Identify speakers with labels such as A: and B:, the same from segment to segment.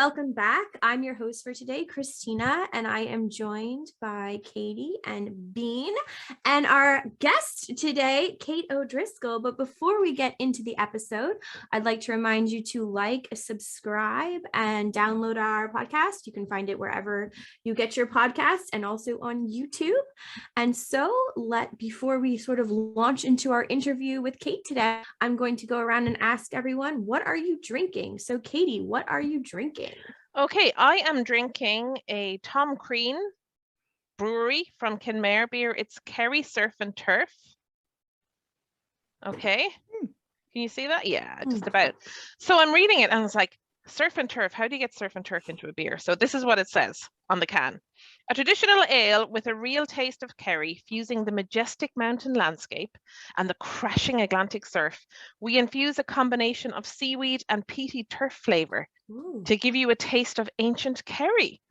A: welcome back. I'm your host for today, Christina, and I am joined by Katie and Bean and our guest today, Kate O'Driscoll. But before we get into the episode, I'd like to remind you to like, subscribe, and download our podcast. You can find it wherever you get your podcasts and also on YouTube. And so before we sort of launch into our interview with Kate today, I'm going to go around and ask everyone, what are you drinking? So Katie, what are you drinking?
B: Okay, I am drinking a Tom Crean Brewery from Kenmare beer. It's Kerry Surf and Turf. Okay, can you see that? Yeah, just about. So I'm reading it and it's like, surf and turf, how do you get surf and turf into a beer? So this is what it says on the can. A traditional ale with a real taste of Kerry, fusing the majestic mountain landscape and the crashing Atlantic surf. We infuse a combination of seaweed and peaty turf flavour to give you a taste of ancient Kerry.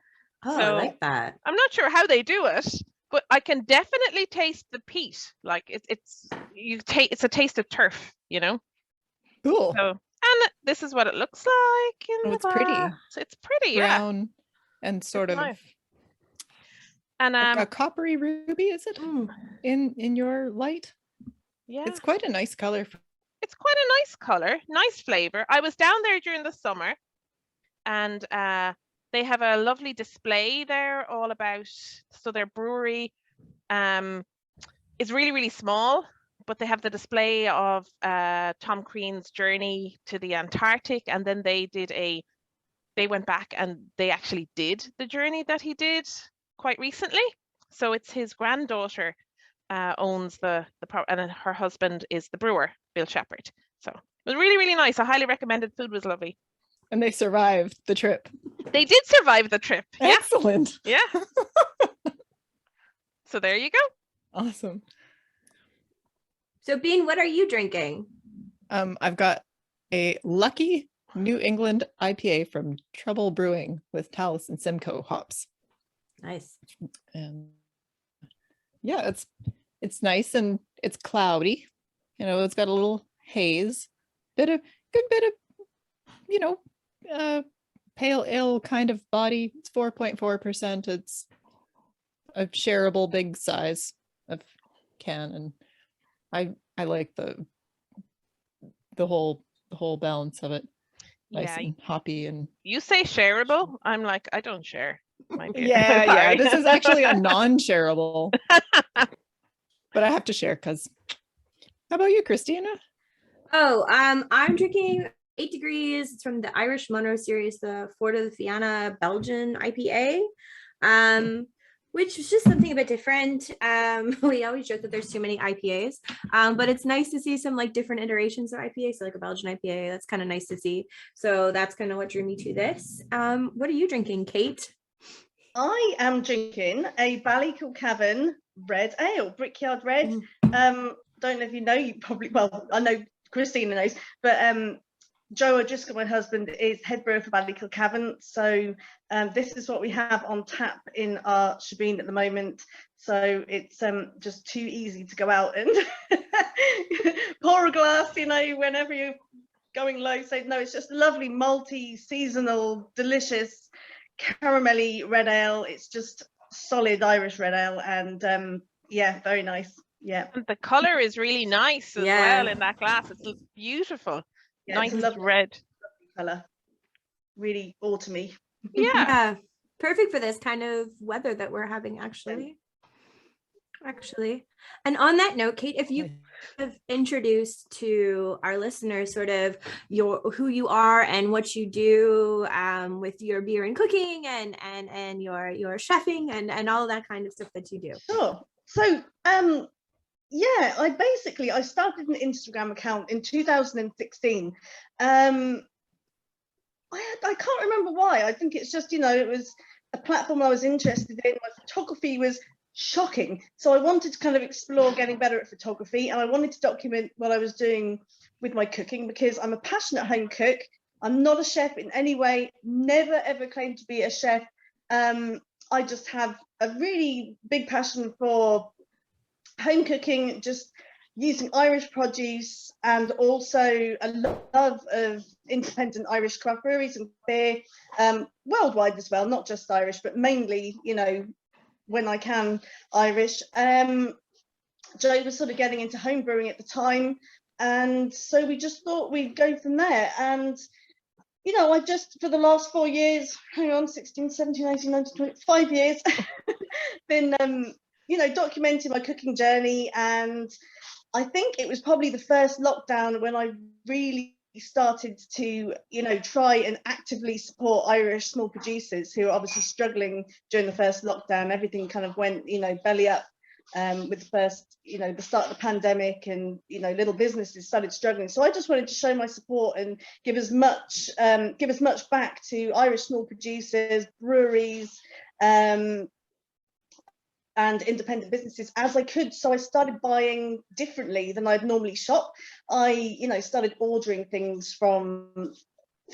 A: Oh, so, I like that.
B: I'm not sure how they do it, but I can definitely taste the peat. Like it's a taste of turf, you know?
C: Cool.
B: So, and this is what it looks like in the
C: pretty.
B: So it's pretty,
C: brown and sort of
B: nice. And
C: a coppery ruby, is it? In your light?
B: Yeah.
C: It's quite a nice color.
B: It's quite a nice color, nice flavor. I was down there during the summer and they have a lovely display there all about, so their brewery is really, really small, but they have the display of Tom Crean's journey to the Antarctic, and then they went back and they actually did the journey that he did quite recently. So it's his granddaughter owns the and then her husband is the brewer, Bill Shepherd. So it was really, really nice. I highly recommend it. Food was lovely.
C: And they survived the trip.
B: They did survive the trip.
C: Excellent.
B: Yeah. So there you go.
C: Awesome.
A: So Bean, what are you drinking?
C: I've got a Lucky New England IPA from Trouble Brewing with Talus and Simcoe hops.
A: Nice.
C: And yeah, it's nice and it's cloudy. You know, it's got a little haze, good bit of, you know, pale ale kind of body. It's 4.4%. It's a shareable big size of can, and I like the whole balance of it. Nice and hoppy. And
B: you say shareable, I'm like, I don't share my beer.
C: yeah. This is actually a non-shareable, but I have to share because. How about you, Christina?
A: Oh, I'm drinking 8 Degrees. It's from the Irish Monroe series, the Fort of the Fianna Belgian IPA, which is just something a bit different. We always joke that there's too many IPAs, but it's nice to see some like different iterations of IPA. So like a Belgian IPA, that's kind of nice to see. So that's kind of what drew me to this. What are you drinking, Kate?
D: I am drinking a Ballykilcavern red ale, Brickyard Red. Don't know if you know, I know Christina knows, but Joe O'Driscoll, my husband, is head brewer for Ballykilcavern. So this is what we have on tap in our shabeen at the moment. So it's just too easy to go out and pour a glass, you know, whenever you're going low. So no, it's just lovely, multi-seasonal, delicious, caramelly red ale. It's just solid Irish red ale, and yeah, very nice. Yeah,
B: and the color is really nice as well in that glass. It's beautiful.
D: Yeah,
B: nice
D: it's lovely,
B: red
D: color, really autumny.
A: Yeah, perfect for this kind of weather that we're having actually. And on that note, Kate, if you have introduced to our listeners sort of who you are and what you do with your beer and cooking and your chefing and all that kind of stuff that you do.
D: Sure. So yeah, I started an Instagram account in 2016. I can't remember why. I think it's just, you know, it was a platform I was interested in. My photography was shocking, so I wanted to kind of explore getting better at photography, and I wanted to document what I was doing with my cooking because I'm a passionate home cook. I'm not a chef in any way, never ever claimed to be a chef. I just have a really big passion for home cooking, just using Irish produce, and also a love of independent Irish craft breweries and beer, worldwide as well, not just Irish, but mainly, you know, when I can, Irish. Joe was sort of getting into home brewing at the time, and so we just thought we'd go from there. And you know, I just, for the last 4 years, 16, 17, 18, 19, 20, 5 years, been, you know, documenting my cooking journey. And I think it was probably the first lockdown when I really started to, you know, try and actively support Irish small producers who are obviously struggling during the first lockdown. Everything kind of went, you know, belly up. With the first, you know, the start of the pandemic, and you know, little businesses started struggling. So I just wanted to show my support and give as much back to Irish small producers, breweries, and independent businesses as I could. So I started buying differently than I'd normally shop. I, you know, started ordering things from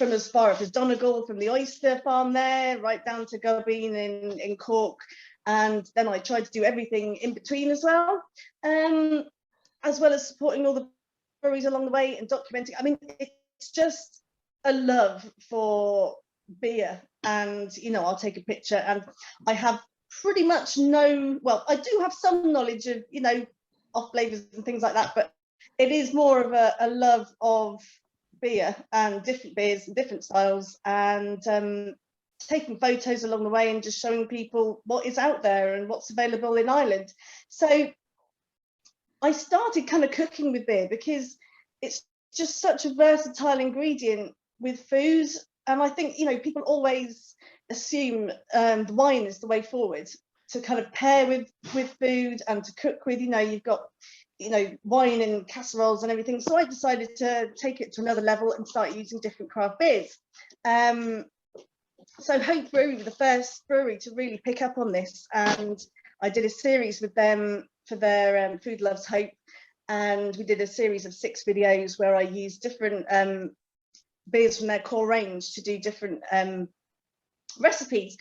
D: as far up as Donegal, from the oyster farm there, right down to Gubbeen in Cork. And then I tried to do everything in between as well as supporting all the breweries along the way and documenting. I mean, it's just a love for beer, and you know, I'll take a picture, and I have pretty much I do have some knowledge of, you know, off flavors and things like that, but it is more of a love of beer and different beers and different styles, and taking photos along the way and just showing people what is out there and what's available in Ireland. So I started kind of cooking with beer because it's just such a versatile ingredient with food. And I think, you know, people always assume the wine is the way forward to kind of pair with food and to cook with. You know, you've got, you know, wine and casseroles and everything. So I decided to take it to another level and start using different craft beers. So Hope Brewery were the first brewery to really pick up on this, and I did a series with them for their Food Loves Hope, and we did a series of 6 videos where I used different beers from their core range to do different recipes.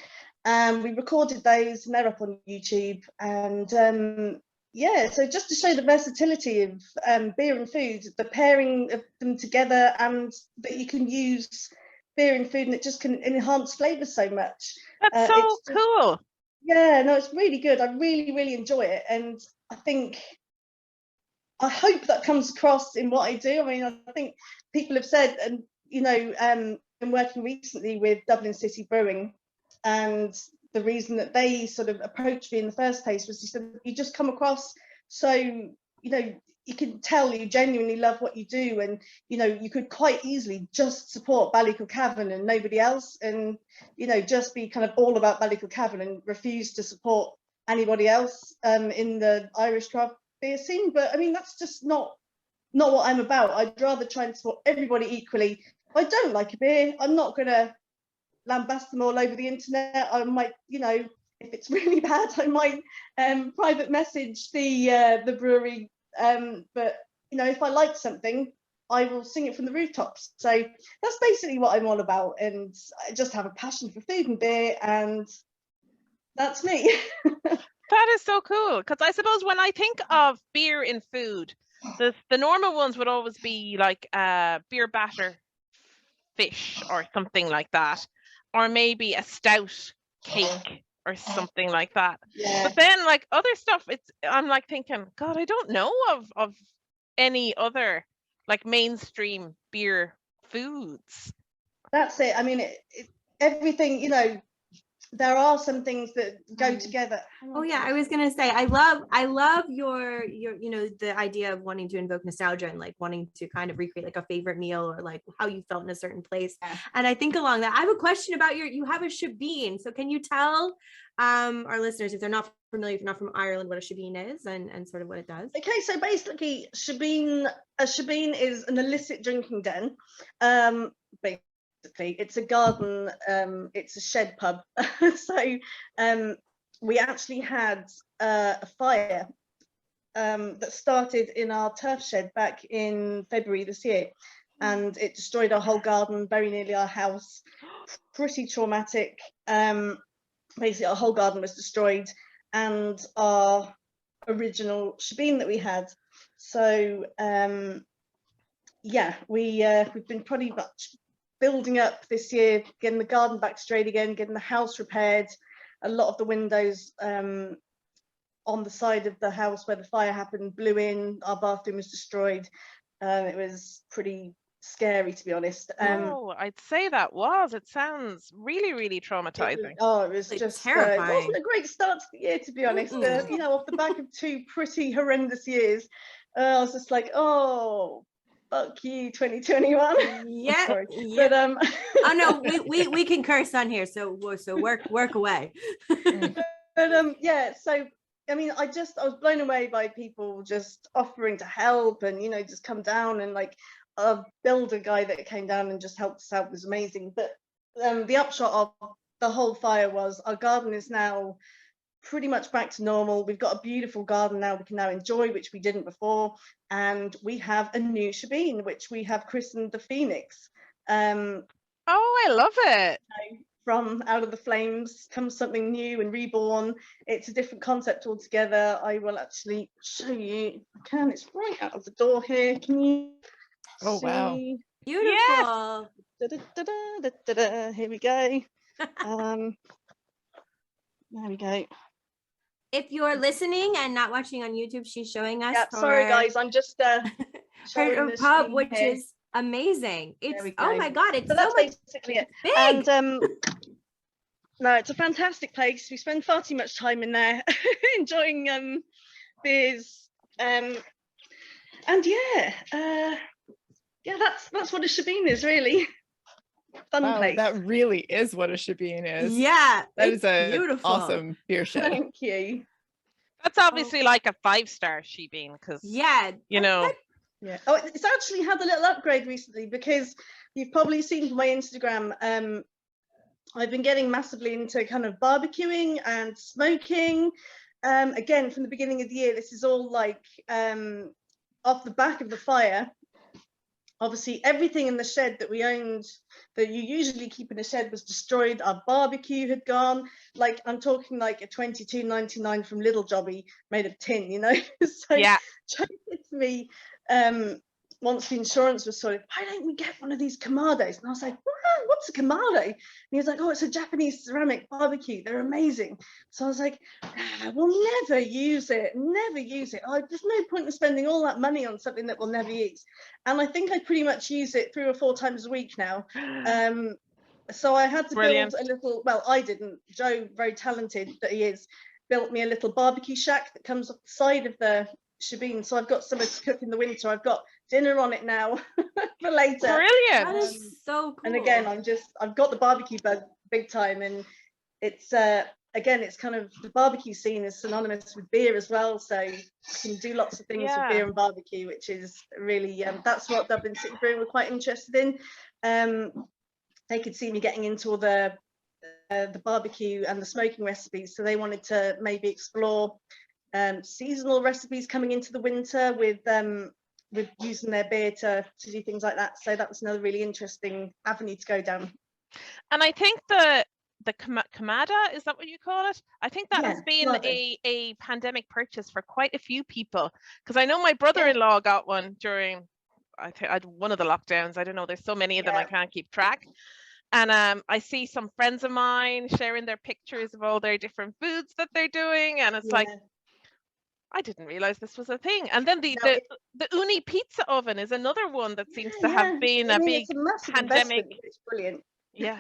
D: We recorded those and they're up on YouTube, and yeah, so just to show the versatility of beer and food, the pairing of them together, and that you can use beer and food and it just can enhance flavour so much.
B: That's so cool.
D: Yeah, no, it's really good. I really enjoy it, and I hope that comes across in what I do. I mean, I think people have said, and you know, been working recently with Dublin City Brewing, and the reason that they sort of approached me in the first place was, he said, you just come across so, you know, you can tell you genuinely love what you do, and you know, you could quite easily just support Ballykilcavan and nobody else, and you know, just be kind of all about Ballykilcavan and refuse to support anybody else in the Irish craft beer scene. But I mean, that's just not what I'm about. I'd rather try and support everybody equally. If I don't like a beer, I'm not gonna lambast them all over the internet. I might, you know, if it's really bad, I might private message the brewery. But you know, if I like something, I will sing it from the rooftops. So that's basically what I'm all about, and I just have a passion for food and beer, and that's me.
B: That is so cool, because I suppose when I think of beer in food, the normal ones would always be like beer batter fish or something like that, or maybe a stout cake or something like that.
D: Yeah.
B: But then like other stuff, I'm like thinking, God, I don't know of any other like mainstream beer foods.
D: That's it. I mean, everything, you know, there are some things that go together.
A: Oh yeah, I was gonna say, I love your you know, the idea of wanting to invoke nostalgia and like wanting to kind of recreate like a favorite meal or like how you felt in a certain place.
D: Yeah.
A: And I think along that, I have a question about you have a shabeen. So can you tell our listeners, if they're not familiar, if you're not from Ireland, what a shabeen is and sort of what it does?
D: Okay, so basically a shabeen is an illicit drinking den. Basically it's a garden, it's a shed pub. So we actually had a fire that started in our turf shed back in February this year, and it destroyed our whole garden, very nearly our house. Pretty traumatic. Basically our whole garden was destroyed, and our original shabeen that we had. So yeah, we've been pretty much building up this year, getting the garden back straight again, getting the house repaired. A lot of the windows on the side of the house where the fire happened blew in. Our bathroom was destroyed. It was pretty scary, to be honest.
B: Oh, I'd say that was. It sounds really, really traumatizing.
D: It was
A: Like,
D: just
A: terrifying.
D: it wasn't a great start to the year, to be honest. You know, off the back of 2 pretty horrendous years, I was just like, oh, fuck you, 2021.
A: Yeah,
D: Sorry.
A: yeah.
D: But
A: Oh no, we can curse on here, so work away.
D: But yeah, so I mean, I was blown away by people just offering to help and, you know, just come down, and like a builder guy that came down and just helped us out was amazing. But the upshot of the whole fire was our garden is now pretty much back to normal. We've got a beautiful garden now we can now enjoy, which we didn't before, and we have a new shabeen, which we have christened the Phoenix.
B: Oh, I love it.
D: From out of the flames comes something new and reborn. It's a different concept altogether. I will actually show you. I can. It's right out of the door here. Can you
C: Oh,
D: see?
C: wow.
A: Beautiful.
D: Here we go. There we go.
A: If you're listening and not watching on YouTube, she's showing us.
D: Yeah, sorry guys, I'm just showing
A: her
D: the
A: pub,
D: screen
A: which
D: here.
A: is amazing. It's
D: we
A: oh
D: go.
A: my god, it's
D: So
A: so
D: that's
A: much
D: basically it.
A: big.
D: And no, it's a fantastic place. We spend far too much time in there enjoying beers. And yeah, that's what a shabeen is, really. Fun
C: Wow,
D: place.
C: that really is what a shabeen is.
A: Yeah,
C: That
A: it's
C: is a
A: beautiful.
C: awesome beer shed.
D: Thank you.
B: That's obviously like a 5-star shabeen, because
A: Yeah,
B: you know.
D: Yeah. Oh, it's actually had a little upgrade recently, because you've probably seen from my Instagram. I've been getting massively into kind of barbecuing and smoking. Again, from the beginning of the year, this is all like off the back of the fire. Obviously, everything in the shed that we owned, that you usually keep in a shed, was destroyed. Our barbecue had gone. Like, I'm talking like a $22.99 from Little Jobby made of tin, you know. So
B: Yeah.
D: Joe said to me, once the insurance was sorted, why don't we get one of these Kamados? And I was like, what's a Kamado? And he was like, oh, it's a Japanese ceramic barbecue. They're amazing. So I was like, we'll never use it. There's no point in spending all that money on something that we'll never use. And I think I pretty much use it 3 or 4 times a week now. So I had to build a little, well, I didn't. Joe, very talented that he is, built me a little barbecue shack that comes off the side of the shabeen. So I've got somewhere to cook in the winter. I've got dinner on it now for later.
B: Brilliant.
A: That is so cool.
D: And again, I've got the barbecue bug big time, and it's again, it's kind of, the barbecue scene is synonymous with beer as well, so you can do lots of things with beer and barbecue, which is really that's what Dublin City Brewing were quite interested in. They could see me getting into all the barbecue and the smoking recipes, so they wanted to maybe explore seasonal recipes coming into the winter with using their beer to do things like that. So that was another really interesting avenue to go down.
B: And I think the Kamada, is that what you call it? I think that has been a pandemic purchase for quite a few people, because I know my brother-in-law got one during, I think, one of the lockdowns. I don't know, there's so many of them I can't keep track. And I see some friends of mine sharing their pictures of all their different foods that they're doing, and it's like, I didn't realize this was a thing. And then the Uni pizza oven is another one that seems to have been a big pandemic.
D: It's brilliant.
B: Yeah.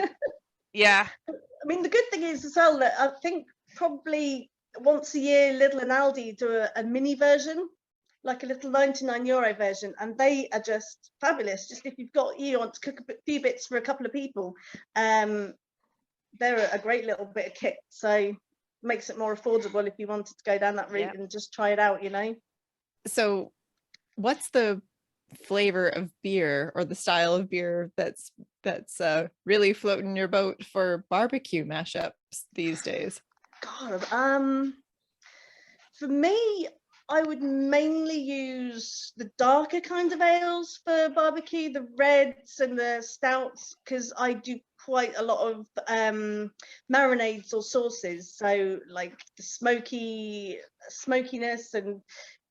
B: Yeah.
D: I mean, the good thing is as well that I think probably once a year Lidl and Aldi do a mini version, like a little €99 version, and they are just fabulous. Just if you want to cook a few bits for a couple of people, they're a great little bit of kit. So makes it more affordable if you wanted to go down that route and just try it out, you know. So
C: what's the flavor of beer or the style of beer that's really floating your boat for barbecue mashups these days?
D: God, for me, I would mainly use the darker kind of ales for barbecue, the reds and the stouts, because I do quite a lot of marinades or sauces. So like the smokiness and,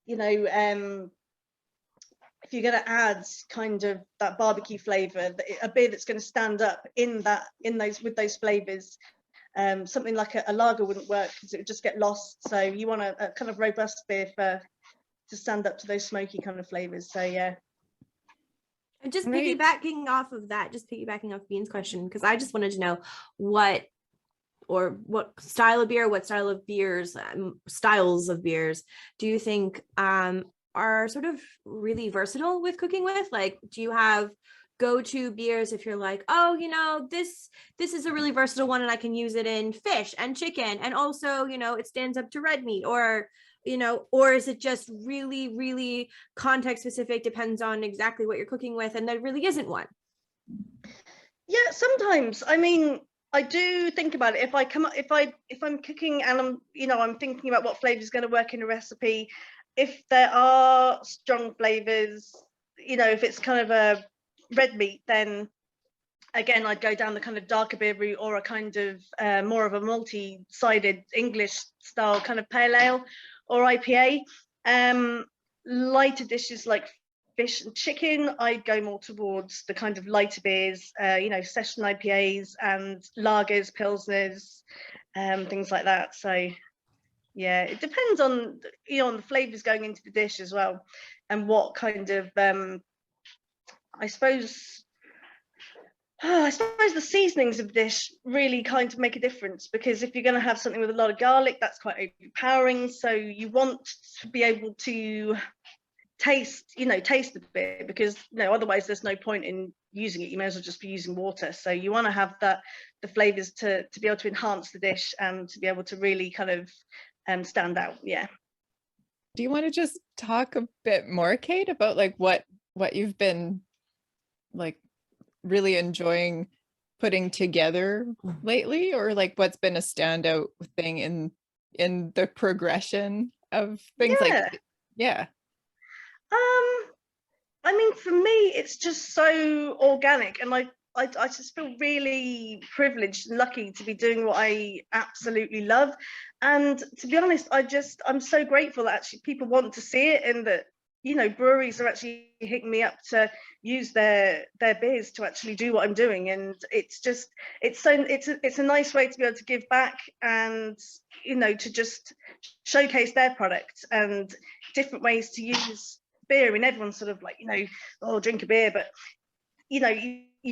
D: you know, if you're going to add kind of that barbecue flavor, a beer that's going to stand up with those flavors, something like a lager wouldn't work because it would just get lost. So you want a kind of robust beer to stand up to those smoky kind of flavors. So yeah.
A: And just
C: Right.
A: piggybacking off Bean's question, because I just wanted to know what style of beer, what style of beers, styles of beers do you think are sort of really versatile with cooking with? Like, do you have go-to beers if you're like, oh, this is a really versatile one and I can use it in fish and chicken, and also, it stands up to red meat, or or is it just really, really context specific, depends on exactly what you're cooking with, and there really isn't one?
D: Yeah, sometimes. I mean, I do think about it. If I'm cooking and I'm thinking about what flavor is going to work in a recipe. If there are strong flavors, if it's kind of a red meat, then again I'd go down the kind of darker beer route, or a kind of more of a multi-sided English style kind of pale ale or IPA. Lighter dishes like fish and chicken, I'd go more towards the kind of lighter beers, session IPAs and lagers, pilsners, things like that. So yeah, it depends on on the flavors going into the dish as well, and what kind of I suppose the seasonings of the dish really kind of make a difference, because if you're going to have something with a lot of garlic, that's quite overpowering. So you want to be able to taste the beer, because otherwise there's no point in using it. You may as well just be using water. So you want to have the flavors to be able to enhance the dish and to be able to really kind of stand out. Yeah.
C: Do you want to just talk a bit more, Kate, about like what you've been like really enjoying putting together lately, or like what's been a standout thing in the progression of things?
D: Yeah. I mean, for me, it's just so organic, and I just feel really privileged and lucky to be doing what I absolutely love. And to be honest, I'm so grateful that actually people want to see it, and that breweries are actually hitting me up to use their beers to actually do what I'm doing. And it's a nice way to be able to give back, and to just showcase their product and different ways to use beer. I mean, everyone's sort of like, oh, drink a beer, but you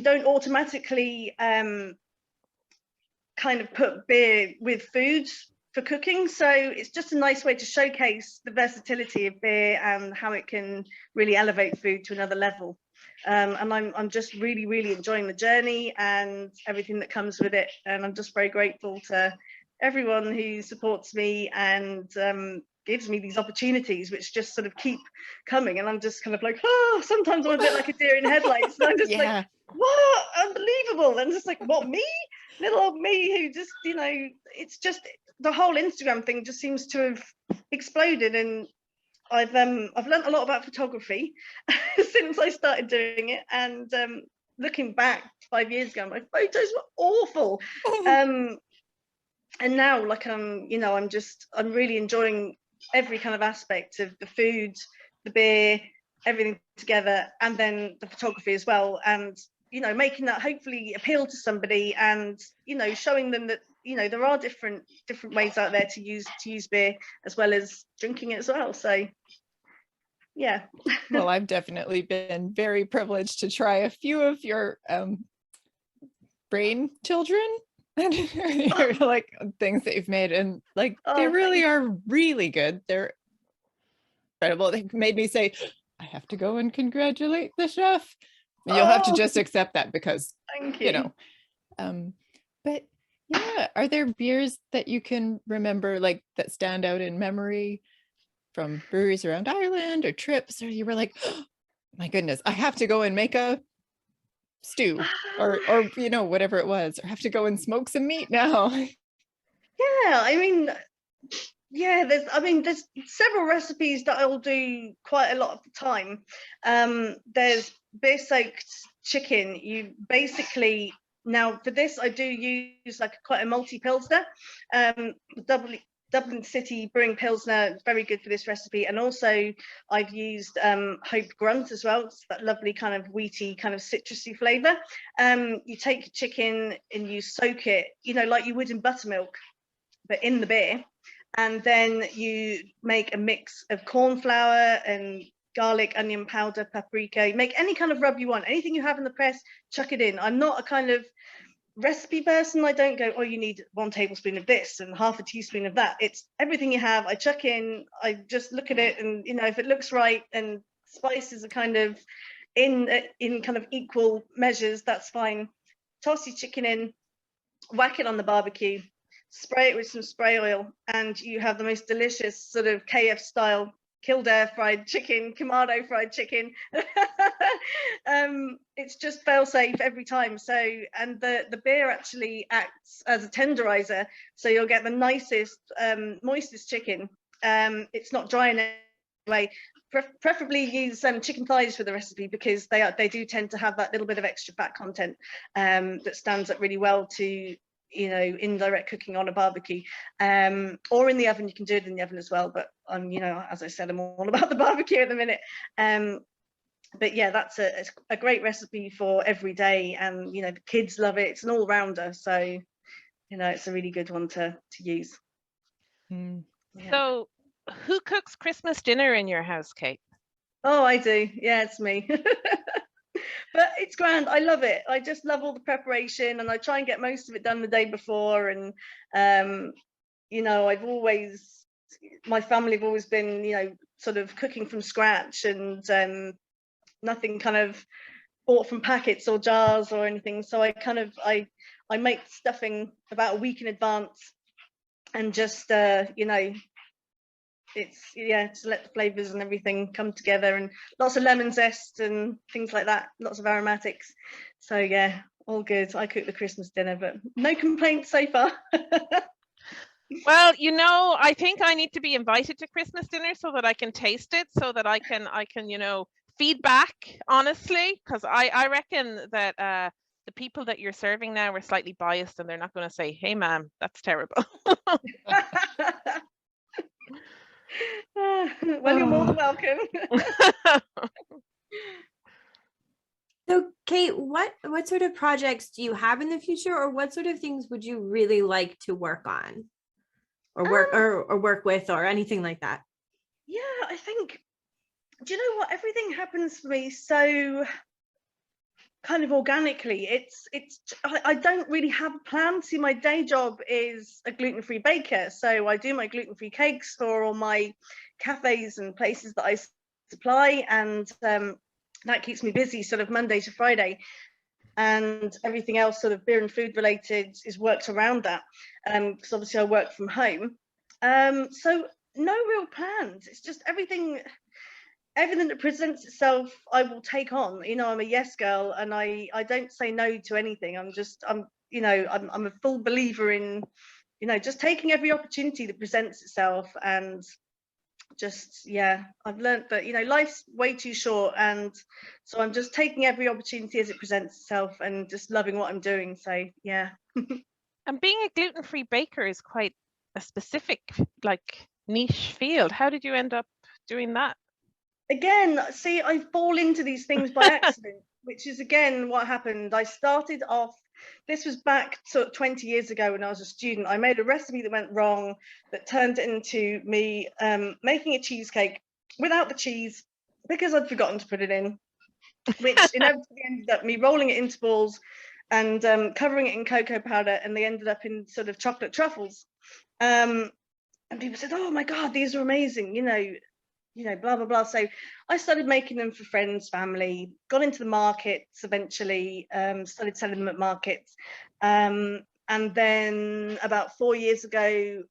D: don't automatically kind of put beer with food for cooking. So it's just a nice way to showcase the versatility of beer and how it can really elevate food to another level. And I'm just really, really enjoying the journey and everything that comes with it. And I'm just very grateful to everyone who supports me and gives me these opportunities, which just sort of keep coming. And I'm just kind of like, oh, sometimes I'm a bit like a deer in headlights. And I'm just like, what? Unbelievable. And just like, what, me? Little old me who just, it's just the whole Instagram thing just seems to have exploded. And I've learned a lot about photography since I started doing it. And looking back 5 years ago, my photos were awful. And now, like, I'm really enjoying every kind of aspect of the food, the beer, everything together, and then the photography as well. And making that hopefully appeal to somebody, and showing them that there are different ways out there to use beer as well as drinking it as well. So yeah.
C: Well, I've definitely been very privileged to try a few of your brain children and like things that you've made, and like they really are really good. They're incredible. They made me say, I have to go and congratulate the chef. And you'll have to just accept that, because
D: thank you.
C: But yeah, are there beers that you can remember, like, that stand out in memory from breweries around Ireland or trips, or you were like, oh, my goodness, I have to go and make a stew, or whatever it was, or have to go and smoke some meat now?
D: Yeah, I mean, there's several recipes that I'll do quite a lot of the time. There's beer soaked chicken. You basically, now for this I do use like quite a multi pilsner, Dublin City Brewing Pilsner, very good for this recipe. And also I've used Hope Grunt as well. It's that lovely kind of wheaty, kind of citrusy flavour. You take your chicken and you soak it, you know, like you would in buttermilk, but in the beer. And then you make a mix of corn flour and garlic, onion powder, paprika. You make any kind of rub you want, anything you have in the press, chuck it in. I'm not a kind of recipe person. I don't go, oh, you need 1 tablespoon of this and half a teaspoon of that. It's everything you have. I chuck in, I just look at it, and you know, if it looks right and spices are kind of in kind of equal measures, that's fine. Toss your chicken in, whack it on the barbecue, spray it with some spray oil, and you have the most delicious sort of KF style Kildare fried chicken, Kamado fried chicken. It's just fail safe every time. So, and the beer actually acts as a tenderizer, so you'll get the nicest, moistest chicken. It's not dry in any way. Preferably use chicken thighs for the recipe, because they do tend to have that little bit of extra fat content that stands up really well to, you know, indirect cooking on a barbecue, or in the oven. You can do it in the oven as well, but you know, as I said, I'm all about the barbecue at the minute. But yeah, that's a great recipe for every day, and you know, the kids love it. It's an all-rounder, so you know, it's a really good one to use.
C: Hmm.
D: Yeah.
B: So who cooks Christmas dinner in your house, Kate?
D: Oh, I do. Yeah, it's me. But it's grand. I love it. I just love all the preparation, and I try and get most of it done the day before. And you know, my family have always been, you know, sort of cooking from scratch, and nothing kind of bought from packets or jars or anything. So I kind of I make stuffing about a week in advance, and just you know, it's, yeah, to let the flavors and everything come together, and lots of lemon zest and things like that, lots of aromatics. So yeah, all good. I cook the Christmas dinner, but no complaints so far.
B: Well, you know, I think I need to be invited to Christmas dinner so that I can taste it, so that I can, you know, feedback honestly, because I reckon that the people that you're serving now are slightly biased, and they're not going to say, "Hey, ma'am, that's terrible."
D: Well, you're more than welcome.
A: So Kate, what sort of projects do you have in the future, or what sort of things would you really like to work on, or work with, or anything like that?
D: Yeah, I think, do you know what, everything happens for me so kind of organically. I don't really have a plan. See, my day job is a gluten-free baker, so I do my gluten-free cakes for all my cafes and places that I supply, and that keeps me busy sort of Monday to Friday, and everything else sort of beer and food related is worked around that, because obviously I work from home. So no real plans. It's just everything that presents itself, I will take on. You know, I'm a yes girl, and I don't say no to anything. I'm you know, I'm a full believer in, you know, just taking every opportunity that presents itself. And just, yeah, I've learned that, you know, life's way too short, and so I'm just taking every opportunity as it presents itself, and just loving what I'm doing. So yeah.
B: And being a gluten-free baker is quite a specific, like, niche field. How did you end up doing that?
D: Again, see, I fall into these things by accident, which is again what happened. I started off, this was back to 20 years ago when I was a student. I made a recipe that went wrong, that turned into me making a cheesecake without the cheese, because I'd forgotten to put it in, which inevitably ended up me rolling it into balls and covering it in cocoa powder, and they ended up in sort of chocolate truffles. And people said, oh my God, these are amazing, you know, blah, blah, blah. So I started making them for friends, family, got into the markets eventually, started selling them at markets. And then about 4 years ago,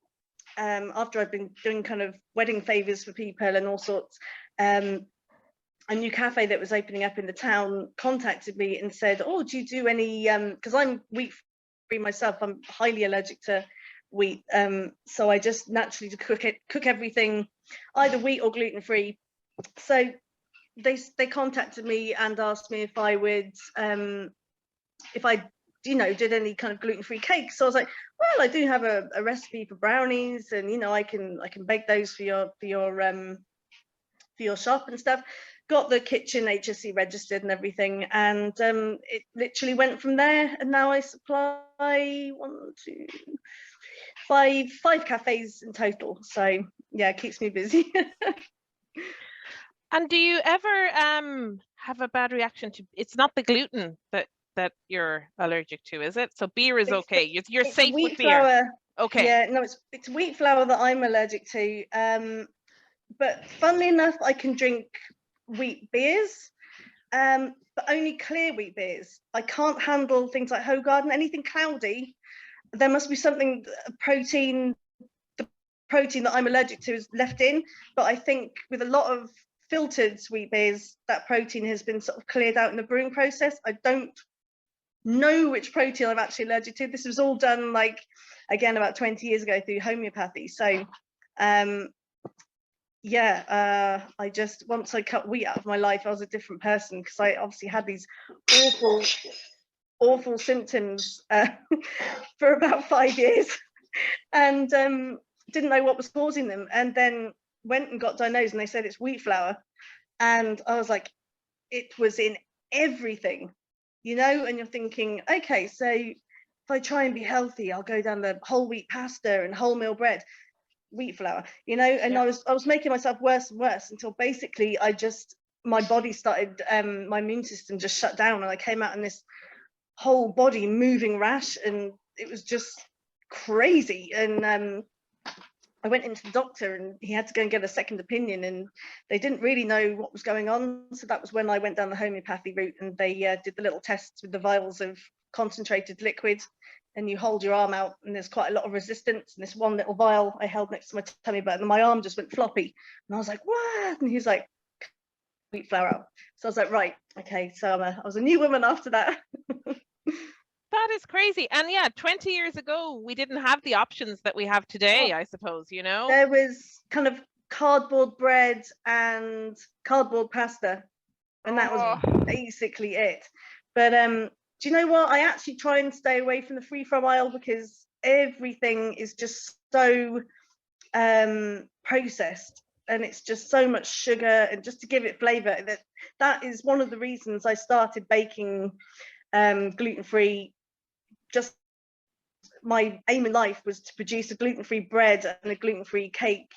D: after I've been doing kind of wedding favors for people and all sorts, a new cafe that was opening up in the town contacted me and said, oh, do you do any, because I'm wheat free myself, I'm highly allergic to wheat, so I just naturally cook everything either wheat or gluten-free. So they contacted me and asked me if I would if I'd you know, did any kind of gluten-free cakes. So I was like, well, I do have a recipe for brownies, and you know, I can bake those for your shop and stuff. Got the kitchen HSC registered and everything, and it literally went from there. And now I supply 5 cafes in total. So yeah, it keeps me busy.
B: And do you ever have a bad reaction to? It's not the gluten that you're allergic to, is it? So beer is okay. You're
D: it's
B: safe
D: wheat
B: with beer.
D: flour.
B: Okay.
D: Yeah, no, it's wheat flour that I'm allergic to. But funnily enough, I can drink wheat beers, but only clear wheat beers. I can't handle things like Hoegaarden, anything cloudy. There must be something, the protein that I'm allergic to is left in. But I think with a lot of filtered wheat beers, that protein has been sort of cleared out in the brewing process. I don't know which protein I'm actually allergic to. This was all done, like, again, about 20 years ago through homeopathy. So yeah, I just, once I cut wheat out of my life, I was a different person, because I obviously had these awful symptoms for about 5 years, and didn't know what was causing them, and then went and got diagnosed, and they said it's wheat flour, and I was like, it was in everything, you know. And you're thinking, okay, so if I try and be healthy, I'll go down the whole wheat pasta and wholemeal bread, wheat flour, you know. And
B: Yeah.
D: I was making myself worse and worse, until basically my body started, my immune system just shut down, and I came out in this whole body moving rash, and it was just crazy. And I went into the doctor, and he had to go and get a second opinion, and they didn't really know what was going on. So that was when I went down the homeopathy route, and they did the little tests with the vials of concentrated liquid, and you hold your arm out, and there's quite a lot of resistance. And this one little vial I held next to my tummy button, and my arm just went floppy, and I was like, what? And he's like, wheat flour out. So I was like, right, okay. So I was a new woman after that.
B: That is crazy. And yeah, 20 years ago, we didn't have the options that we have today, I suppose, you know?
D: There was kind of cardboard bread and cardboard pasta, and that was basically it. But do you know what? I actually try and stay away from the free from aisle, because everything is just so processed, and it's just so much sugar, and just to give it flavor. That is one of the reasons I started baking gluten-free. Just my aim in life was to produce a gluten-free bread and a gluten-free cake,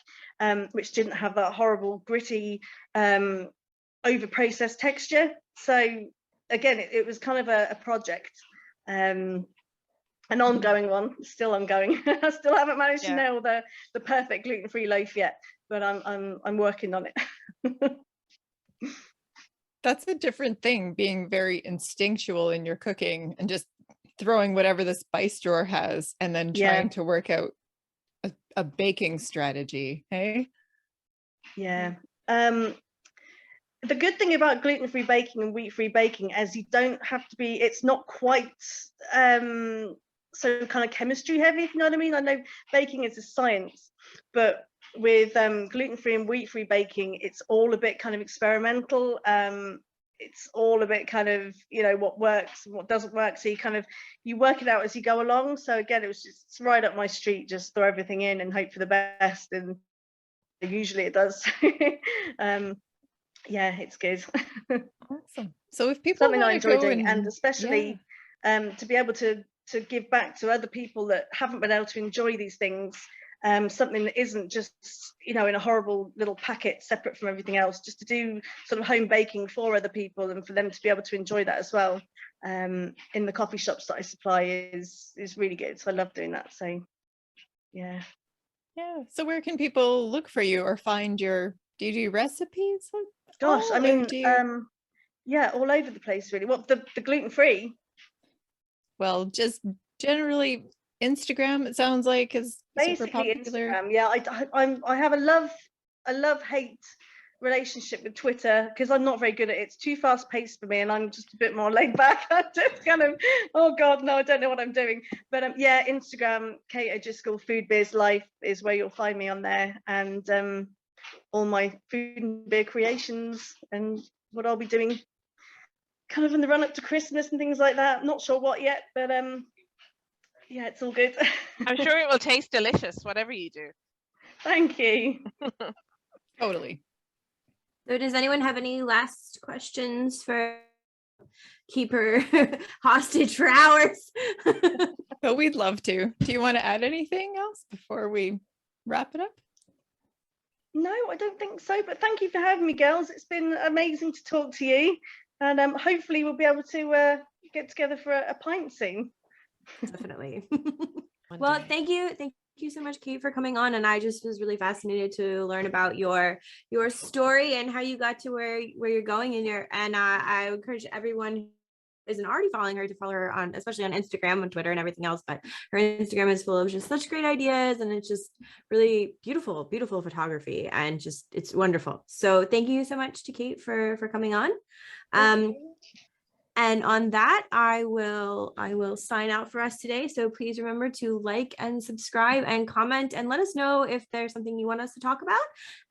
D: which didn't have that horrible gritty over-processed texture. So again, it was kind of a project, an ongoing one, still ongoing. I still haven't managed to nail the perfect gluten-free loaf yet, but I'm working on it.
C: That's a different thing, being very instinctual in your cooking and just throwing whatever the spice drawer has, and then trying to work out a baking strategy. Hey,
D: yeah. The good thing about gluten-free baking and wheat-free baking is you don't have to be, it's not quite so kind of chemistry heavy, if you know what I mean. I know baking is a science, but with gluten-free and wheat-free baking, it's all a bit kind of experimental. It's all a bit kind of, you know, what works and what doesn't work. So you work it out as you go along. So again, it was just right up my street, just throw everything in and hope for the best. And usually it does. Yeah, it's good.
C: awesome. So if people
D: Something I enjoy doing, and especially to be able to give back to other people that haven't been able to enjoy these things, something that isn't just, you know, in a horrible little packet separate from everything else, just to do sort of home baking for other people, and for them to be able to enjoy that as well, in the coffee shops that I supply is really good. So I love doing that. So yeah.
C: So where can people look for you or find your, do you do recipes?
D: Gosh, I mean, yeah, all over the place really. What, the gluten-free?
C: Well, just generally Instagram, it sounds like, is super
D: Basically
C: popular.
D: Instagram. Yeah, I have a love-hate relationship with Twitter, because I'm not very good at it. It's too fast-paced for me, and I'm just a bit more laid back. I'm just kind of, oh god, no, I don't know what I'm doing. But yeah, Instagram, Kate ODriscoll Food Biz Life is where you'll find me on there, and all my food and beer creations, and what I'll be doing kind of in the run up to Christmas and things like that. Not sure what yet, but yeah, it's all good.
B: I'm sure it will taste delicious, whatever you do.
D: Thank you.
C: Totally.
A: So does anyone have any last questions for keep her hostage for hours?
C: But we'd love to. Do you want to add anything else before we wrap it up?
D: No, I don't think so. But thank you for having me, girls. It's been amazing to talk to you. And hopefully we'll be able to get together for a pint soon.
A: Definitely.
B: One
A: Well,
B: day.
A: thank you so much, Kate, for coming on. And I just was really fascinated to learn about your story and how you got to where you're going. And I encourage everyone who isn't already following her to follow her on, especially on Instagram and Twitter and everything else. But her Instagram is full of just such great ideas, and it's just really beautiful photography, and just it's wonderful. So thank you so much to Kate for coming on. And on that, I will sign out for us today. So please remember to like and subscribe and comment and let us know if there's something you want us to talk about.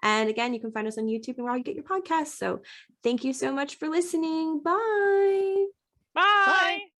A: And again, you can find us on YouTube and where you get your podcasts. So thank you so much for listening. Bye.
B: Bye.
C: Bye.